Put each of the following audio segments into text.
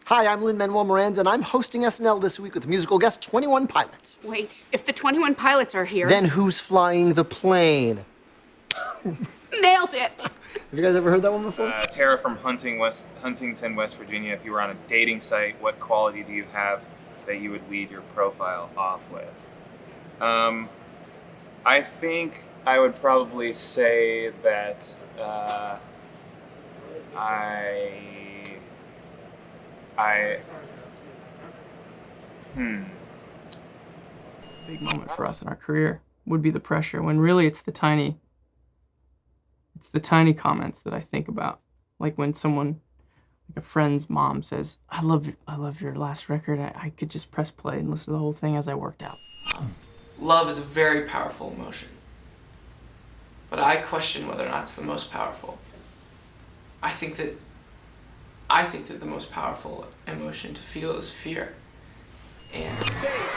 Hi, I'm Lin-Manuel Miranda, and I'm hosting SNL this week with musical guest 21 Pilots. Wait, if the 21 Pilots are here... Then who's flying the plane? Nailed it! Have you guys ever heard that one before? Tara from Huntington, West Virginia. If you were on a dating site, what quality do you have that you would lead your profile off with? I think I would probably say that Big moment for us in our career would be the pressure, when really it's the tiny comments that I think about. Like when someone, like a friend's mom says, I love your last record. I could just press play and listen to the whole thing as I worked out. Love is a very powerful emotion, but I question whether or not it's the most powerful. I think that the most powerful emotion to feel is fear. And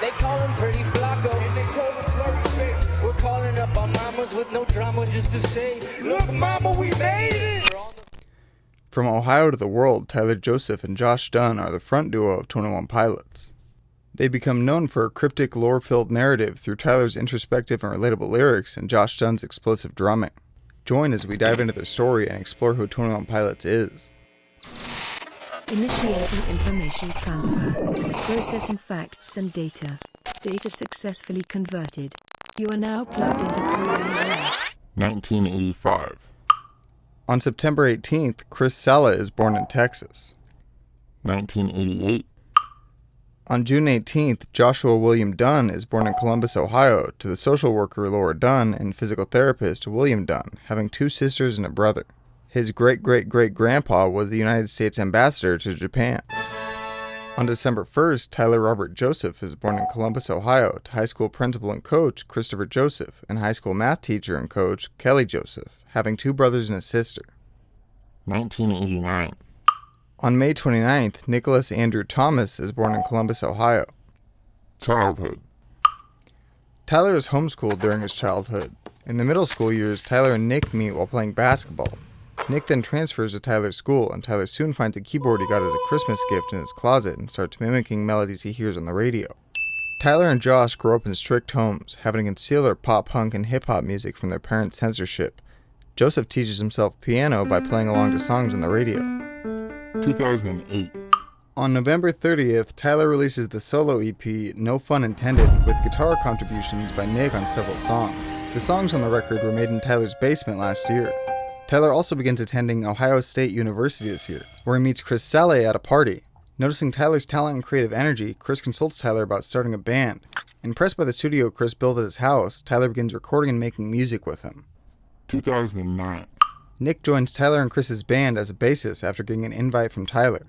they call him Pretty Flacco, and they call him Blurryface. We're calling up our mamas with no drama just to say, look mama, we made it! From Ohio to the world, Tyler Joseph and Josh Dunn are the front duo of 21 Pilots. They become known for a cryptic, lore-filled narrative through Tyler's introspective and relatable lyrics and Josh Dunn's explosive drumming. Join as we dive into their story and explore who 21 Pilots is. Initiating information transfer. Processing facts and data. Data successfully converted. You are now plugged into program 1985. On September 18th, Chris Salih is born in Texas. 1988. On June 18th, Joshua William Dunn is born in Columbus, Ohio, to the social worker Laura Dunn and physical therapist William Dunn, having 2 sisters and a brother. His great-great-great-grandpa was the United States ambassador to Japan. On December 1st, Tyler Robert Joseph is born in Columbus, Ohio, to high school principal and coach Christopher Joseph and high school math teacher and coach Kelly Joseph, having 2 brothers and a sister. 1989. On May 29th, Nicholas Andrew Thomas is born in Columbus, Ohio. Childhood. Tyler is homeschooled during his childhood. In the middle school years, Tyler and Nick meet while playing basketball. Nick then transfers to Tyler's school, and Tyler soon finds a keyboard he got as a Christmas gift in his closet and starts mimicking melodies he hears on the radio. Tyler and Josh grow up in strict homes, having to conceal their pop, punk, and hip-hop music from their parents' censorship. Joseph teaches himself piano by playing along to songs on the radio. 2008. On November 30th, Tyler releases the solo EP, No Phun Intended, with guitar contributions by Nick on several songs. The songs on the record were made in Tyler's basement last year. Tyler also begins attending Ohio State University this year, where he meets Chris Salih at a party. Noticing Tyler's talent and creative energy, Chris consults Tyler about starting a band. Impressed by the studio Chris built at his house, Tyler begins recording and making music with him. 2009. Nick joins Tyler and Chris's band as a bassist after getting an invite from Tyler.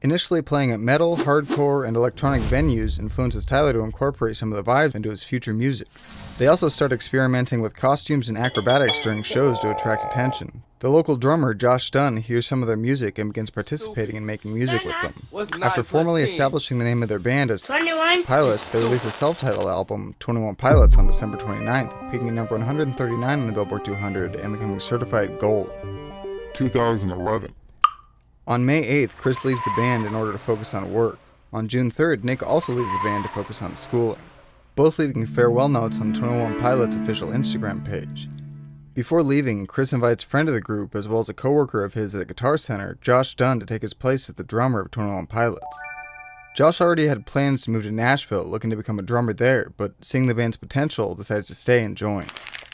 Initially playing at metal, hardcore, and electronic venues influences Tyler to incorporate some of the vibes into his future music. They also start experimenting with costumes and acrobatics during shows to attract attention. The local drummer, Josh Dunn, hears some of their music and begins participating in making music with them. After formally establishing the name of their band as 21 Pilots, they released a self-titled album, 21 Pilots, on December 29th, peaking at number 139 on the Billboard 200 and becoming certified gold. 2011. On May 8th, Chris leaves the band in order to focus on work. On June 3rd, Nick also leaves the band to focus on schooling, both leaving farewell notes on 21 Pilots' official Instagram page. Before leaving, Chris invites a friend of the group, as well as a coworker of his at the Guitar Center, Josh Dunn, to take his place as the drummer of 21 Pilots. Josh already had plans to move to Nashville, looking to become a drummer there, but seeing the band's potential, decides to stay and join.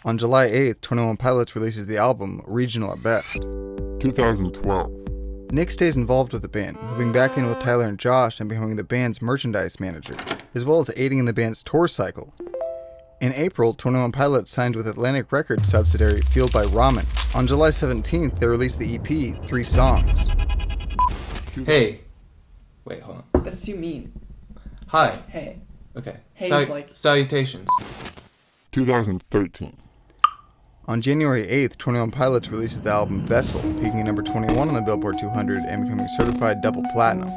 On July 8th, 21 Pilots releases the album, Regional at Best. 2012. Nick stays involved with the band, moving back in with Tyler and Josh and becoming the band's merchandise manager, as well as aiding in the band's tour cycle. In April, 21 Pilots signed with Atlantic Records subsidiary Fueled by Ramen. On July 17th, they released the EP, 3 songs. Hey. Wait, hold on. that's too mean. Hi. Hey. Okay. Hey is like... Salutations. 2013. On January 8th, 21 Pilots releases the album Vessel, peaking at number 21 on the Billboard 200 and becoming certified double platinum.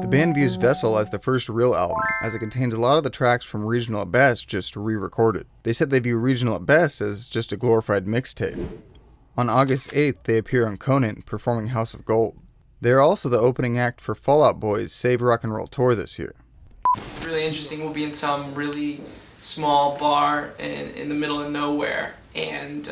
The band views Vessel as the first real album, as it contains a lot of the tracks from Regional at Best just re-recorded. They said they view Regional at Best as just a glorified mixtape. On August 8th, they appear on Conan, performing House of Gold. They're also the opening act for Fall Out Boy's Save Rock and Roll tour this year. It's really interesting. We'll be in some really small bar in the middle of nowhere, and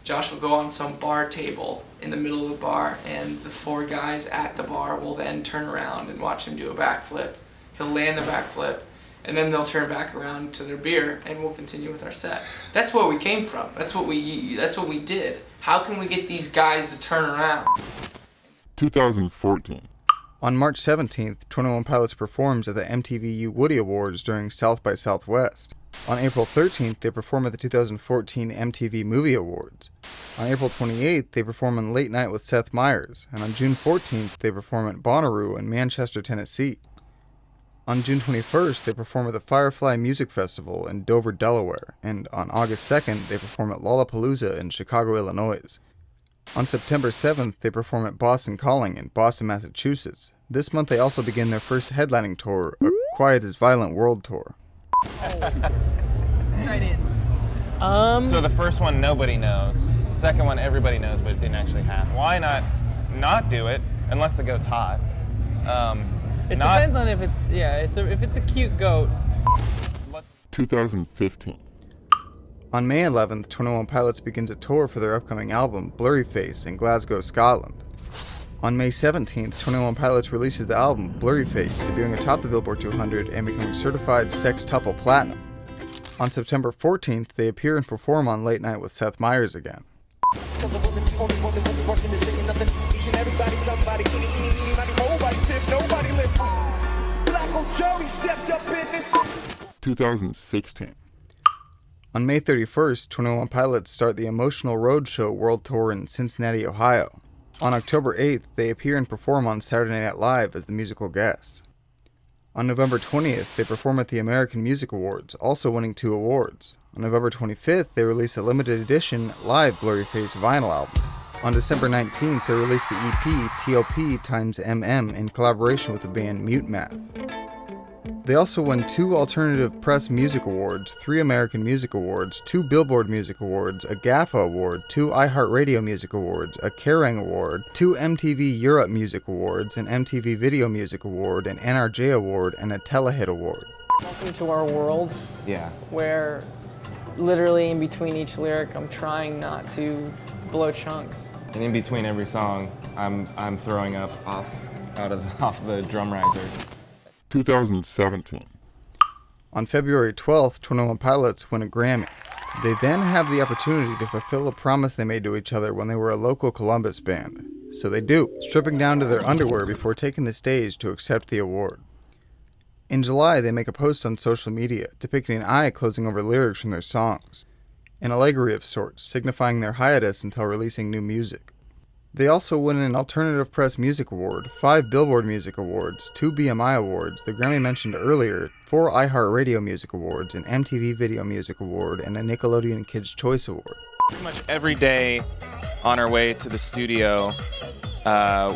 Josh will go on some bar table in the middle of the bar, and the 4 guys at the bar will then turn around and watch him do a backflip. He'll land the backflip, and then they'll turn back around to their beer, and we'll continue with our set. That's where we came from. That's what we did. How can we get these guys to turn around? 2014. On March 17th, 21 Pilots performs at the MTV Woody Awards during South by Southwest. On April 13th, they perform at the 2014 MTV Movie Awards. On April 28th, they perform on Late Night with Seth Meyers, and on June 14th, they perform at Bonnaroo in Manchester, Tennessee. On June 21st, they perform at the Firefly Music Festival in Dover, Delaware, and on August 2nd, they perform at Lollapalooza in Chicago, Illinois. On September 7th, they perform at Boston Calling in Boston, Massachusetts. This month, they also begin their first headlining tour, a Quiet is Violent World Tour. So the first one nobody knows. The second one everybody knows, but it didn't actually happen. Why not do it unless the goat's hot? It depends on if it's if it's a cute goat. 2015. On May 11th, 21 Pilots begins a tour for their upcoming album, Blurryface, in Glasgow, Scotland. On May 17th, 21 Pilots releases the album, Blurryface, debuting atop the Billboard 200 and becoming certified sextuple platinum. On September 14th, they appear and perform on Late Night with Seth Meyers again. 2016. On May 31st, 21 Pilots start the Emotional Roadshow World Tour in Cincinnati, Ohio. On October 8th, they appear and perform on Saturday Night Live as the musical guests. On November 20th, they perform at the American Music Awards, also winning 2 awards. On November 25th, they release a limited edition live Blurryface vinyl album. On December 19th, they release the EP TOPxMM in collaboration with the band Mute Math. They also won 2 Alternative Press Music Awards, 3 American Music Awards, 2 Billboard Music Awards, a GAFA Award, 2 iHeartRadio Music Awards, a Kerrang Award, 2 MTV Europe Music Awards, an MTV Video Music Award, an NRJ Award, and a Telehit Award. Welcome to our world. Yeah. Where literally in between each lyric, I'm trying not to blow chunks. And in between every song, I'm throwing up off the drum riser. 2017. On February 12th, 21 Pilots win a Grammy. They then have the opportunity to fulfill a promise they made to each other when they were a local Columbus band. So they do, stripping down to their underwear before taking the stage to accept the award. In July, they make a post on social media depicting an eye closing over lyrics from their songs, an allegory of sorts, signifying their hiatus until releasing new music. They also win an Alternative Press Music Award, 5 Billboard Music Awards, 2 BMI Awards, the Grammy mentioned earlier, 4 iHeartRadio Music Awards, an MTV Video Music Award, and a Nickelodeon Kids' Choice Award. Pretty much every day on our way to the studio,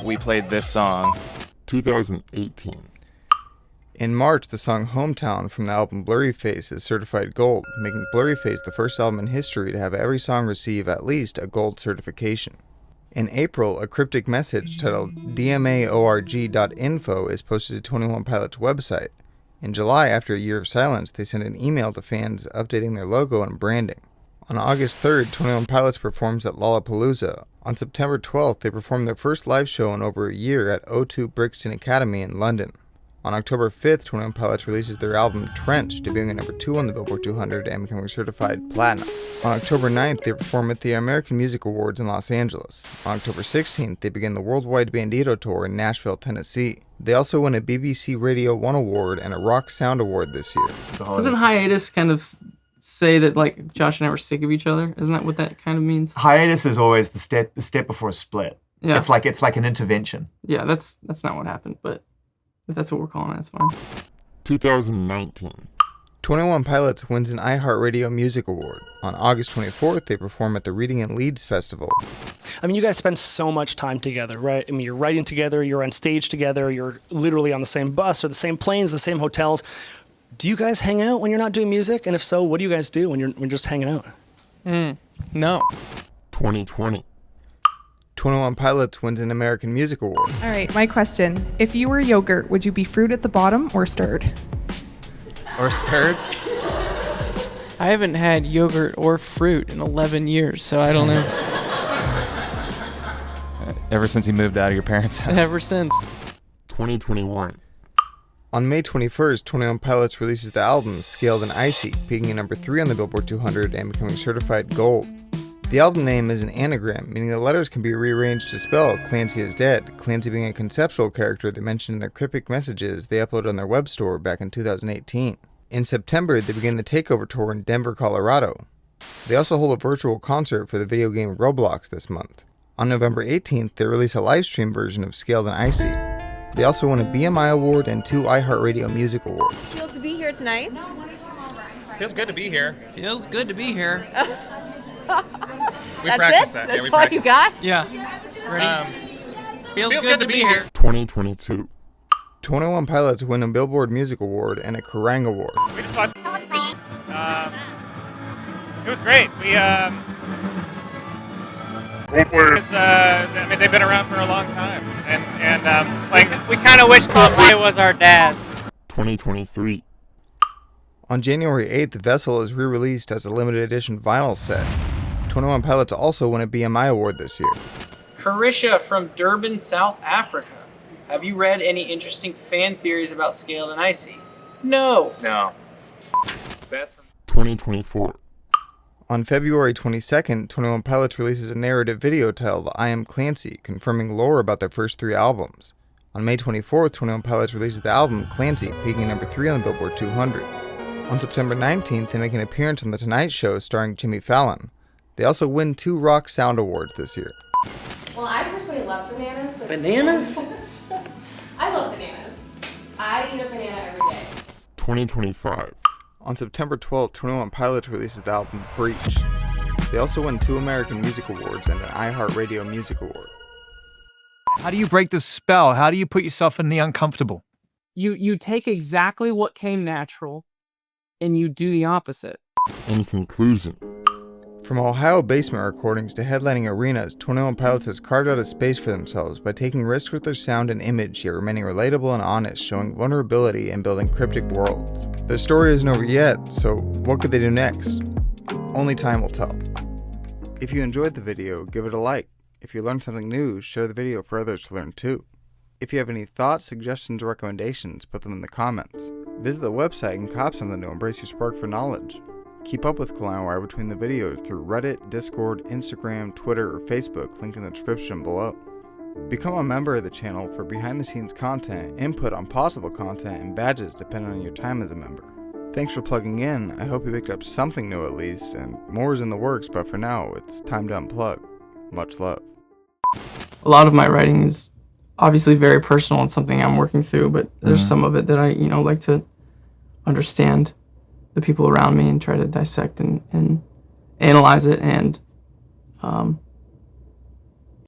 we played this song. 2018. In March, the song Hometown from the album Blurryface is certified gold, making Blurryface the first album in history to have every song receive at least a gold certification. In April, a cryptic message titled DMAORG.info is posted to 21 Pilots' website. In July, after a year of silence, they sent an email to fans updating their logo and branding. On August 3rd, 21 Pilots performs at Lollapalooza. On September 12th, they perform their first live show in over a year at O2 Brixton Academy in London. On October 5th, 21 Pilots releases their album Trench, debuting at number 2 on the Billboard 200 and becoming certified platinum. On October 9th, they perform at the American Music Awards in Los Angeles. On October 16th, they begin the Worldwide Bandito Tour in Nashville, Tennessee. They also win a BBC Radio 1 award and a Rock Sound Award this year. Doesn't hiatus kind of say that, like, Josh and I were sick of each other? Isn't that what that kind of means? Hiatus is always the step before a split. Yeah. It's like an intervention. Yeah, that's not what happened, but if that's what we're calling it, that's fine. 2019. 21 Pilots wins an iHeartRadio Music Award. On August 24th, they perform at the Reading in Leeds Festival. I mean, you guys spend so much time together, right? I mean, you're writing together, you're on stage together, you're literally on the same bus or the same planes, the same hotels. Do you guys hang out when you're not doing music? And if so, what do you guys do when you're just hanging out? No. 2020. 21 Pilots wins an American Music Award. All right, my question. If you were yogurt, would you be fruit at the bottom or stirred? Or stirred? I haven't had yogurt or fruit in 11 years, so I don't know. Ever since you moved out of your parents' house? Ever since. 2021. On May 21st, 21 Pilots releases the album Scaled and Icy, peaking at number 3 on the Billboard 200 and becoming certified gold. The album name is an anagram, meaning the letters can be rearranged to spell Clancy is dead, Clancy being a conceptual character they mentioned in their cryptic messages they uploaded on their web store back in 2018. In September, they begin the Takeover Tour in Denver, Colorado. They also hold a virtual concert for the video game Roblox this month. On November 18th, they release a livestream version of Scaled and Icy. They also won a BMI Award and 2 iHeartRadio Music Awards. Feel to be here tonight? Feels good to be here. Feels good to be here. We practiced that. That's we all you got? Yeah. Ready? Feels good to be here. 2022. 21 Pilots win a Billboard Music Award and a Kerrang Award. We just watched. It was great. They've been around for a long time, and we kind of wish Coldplay was our dads. 2023. On January 8th, The Vessel is re-released as a limited edition vinyl set. 21 Pilots also won a BMI Award this year. Carisha from Durban, South Africa. Have you read any interesting fan theories about Scaled and Icy? No. No. 2024. On February 22nd, 21 Pilots releases a narrative video titled I Am Clancy, confirming lore about their first 3 albums. On May 24th, 21 Pilots releases the album Clancy, peaking at number 3 on the Billboard 200. On September 19th, they make an appearance on The Tonight Show starring Jimmy Fallon. They also win 2 Rock Sound Awards this year. Well, I personally love bananas. So Bananas? I love bananas. I eat a banana every day. 2025. On September 12th, 21 Pilots releases the album Breach. They also won 2 American Music Awards and an iHeartRadio Music Award. How do you break the spell? How do you put yourself in the uncomfortable? You take exactly what came natural and you do the opposite. In conclusion. From Ohio basement recordings to headlining arenas, 21 Pilots has carved out a space for themselves by taking risks with their sound and image, yet remaining relatable and honest, showing vulnerability and building cryptic worlds. Their story isn't over yet, so what could they do next? Only time will tell. If you enjoyed the video, give it a like. If you learned something new, share the video for others to learn too. If you have any thoughts, suggestions, or recommendations, put them in the comments. Visit the website and cop something to embrace your spark for knowledge. Keep up with Collidewire between the videos through Reddit, Discord, Instagram, Twitter, or Facebook, link in the description below. Become a member of the channel for behind-the-scenes content, input on possible content, and badges depending on your time as a member. Thanks for plugging in. I hope you picked up something new at least, and more is in the works, but for now, it's time to unplug. Much love. A lot of my writing is obviously very personal and something I'm working through, but there's some of it that I, like to understand the people around me and try to dissect and analyze it and